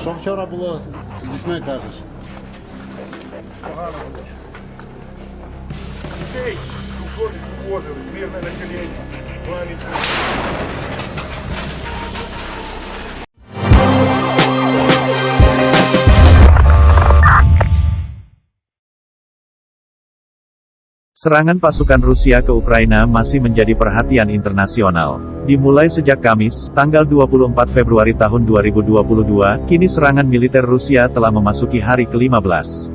Що вчора було з дітьми, кажеш? Погано було. Дітей уходить, вивозили, мирне населення. Serangan pasukan Rusia ke Ukraina masih menjadi perhatian internasional. Dimulai sejak Kamis, tanggal 24 Februari tahun 2022, kini serangan militer Rusia telah memasuki hari ke-15.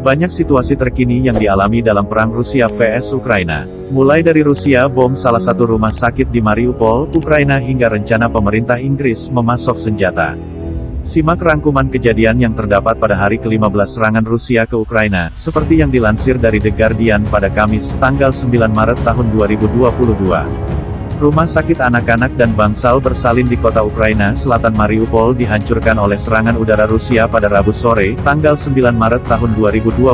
Banyak situasi terkini yang dialami dalam perang Rusia vs Ukraina. Mulai dari Rusia bom salah satu rumah sakit di Mariupol, Ukraina hingga rencana pemerintah Inggris memasok senjata. Simak rangkuman kejadian yang terdapat pada hari ke-15 serangan Rusia ke Ukraina, seperti yang dilansir dari The Guardian pada Kamis, tanggal 9 Maret tahun 2022. Rumah sakit anak-anak dan bangsal bersalin di kota Ukraina Selatan Mariupol dihancurkan oleh serangan udara Rusia pada Rabu sore, tanggal 9 Maret tahun 2022.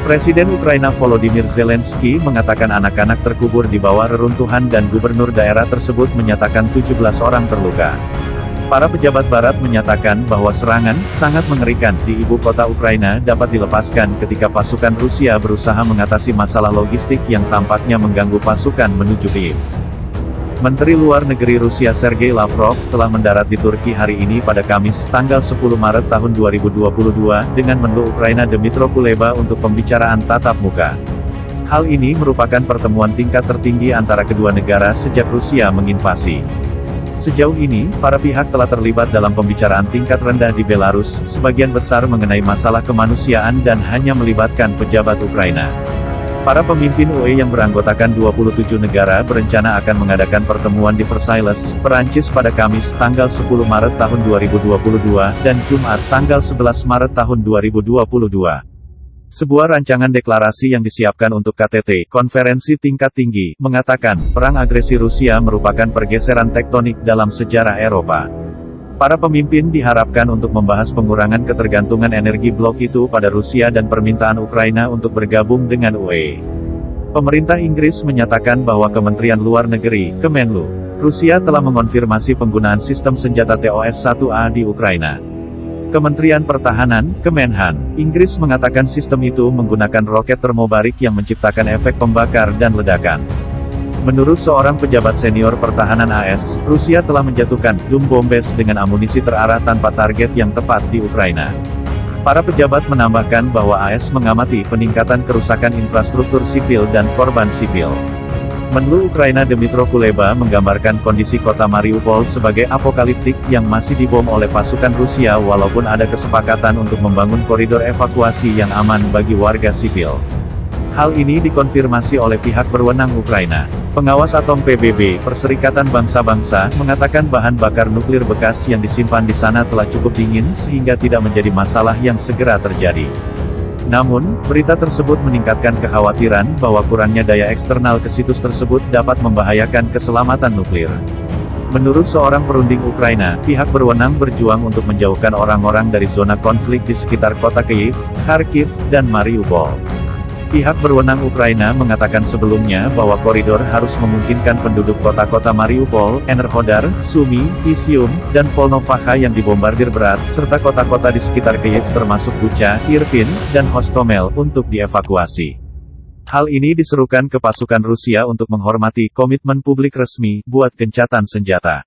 Presiden Ukraina Volodymyr Zelensky mengatakan anak-anak terkubur di bawah reruntuhan dan gubernur daerah tersebut menyatakan 17 orang terluka. Para pejabat barat menyatakan bahwa serangan, sangat mengerikan, di ibu kota Ukraina dapat dilepaskan ketika pasukan Rusia berusaha mengatasi masalah logistik yang tampaknya mengganggu pasukan menuju Kiev. Menteri Luar Negeri Rusia Sergei Lavrov telah mendarat di Turki hari ini pada Kamis, tanggal 10 Maret tahun 2022, dengan Menlu Ukraina Dmytro Kuleba untuk pembicaraan tatap muka. Hal ini merupakan pertemuan tingkat tertinggi antara kedua negara sejak Rusia menginvasi. Sejauh ini, para pihak telah terlibat dalam pembicaraan tingkat rendah di Belarus, sebagian besar mengenai masalah kemanusiaan dan hanya melibatkan pejabat Ukraina. Para pemimpin UE yang beranggotakan 27 negara berencana akan mengadakan pertemuan di Versailles, Perancis pada Kamis, tanggal 10 Maret tahun 2022, dan Jumat, tanggal 11 Maret tahun 2022. Sebuah rancangan deklarasi yang disiapkan untuk KTT, Konferensi Tingkat Tinggi, mengatakan, perang agresi Rusia merupakan pergeseran tektonik dalam sejarah Eropa. Para pemimpin diharapkan untuk membahas pengurangan ketergantungan energi blok itu pada Rusia dan permintaan Ukraina untuk bergabung dengan UE. Pemerintah Inggris menyatakan bahwa Kementerian Luar Negeri, Kemenlu, Rusia telah mengonfirmasi penggunaan sistem senjata TOS-1A di Ukraina. Kementerian Pertahanan, Kemenhan, Inggris mengatakan sistem itu menggunakan roket termobarik yang menciptakan efek pembakar dan ledakan. Menurut seorang pejabat senior pertahanan AS, Rusia telah menjatuhkan Dum Bombes dengan amunisi terarah tanpa target yang tepat di Ukraina. Para pejabat menambahkan bahwa AS mengamati peningkatan kerusakan infrastruktur sipil dan korban sipil. Menlu Ukraina Dmytro Kuleba menggambarkan kondisi kota Mariupol sebagai apokaliptik yang masih dibom oleh pasukan Rusia walaupun ada kesepakatan untuk membangun koridor evakuasi yang aman bagi warga sipil. Hal ini dikonfirmasi oleh pihak berwenang Ukraina. Pengawas atom PBB, Perserikatan Bangsa-Bangsa, mengatakan bahan bakar nuklir bekas yang disimpan di sana telah cukup dingin sehingga tidak menjadi masalah yang segera terjadi. Namun, berita tersebut meningkatkan kekhawatiran bahwa kurangnya daya eksternal ke situs tersebut dapat membahayakan keselamatan nuklir. Menurut seorang perunding Ukraina, pihak berwenang berjuang untuk menjauhkan orang-orang dari zona konflik di sekitar kota Kyiv, Kharkiv, dan Mariupol. Pihak berwenang Ukraina mengatakan sebelumnya bahwa koridor harus memungkinkan penduduk kota-kota Mariupol, Enerhodar, Sumy, Izium, dan Volnovakha yang dibombardir berat, serta kota-kota di sekitar Kyiv termasuk Bucha, Irpin, dan Hostomel, untuk dievakuasi. Hal ini diserukan ke pasukan Rusia untuk menghormati komitmen publik resmi buat gencatan senjata.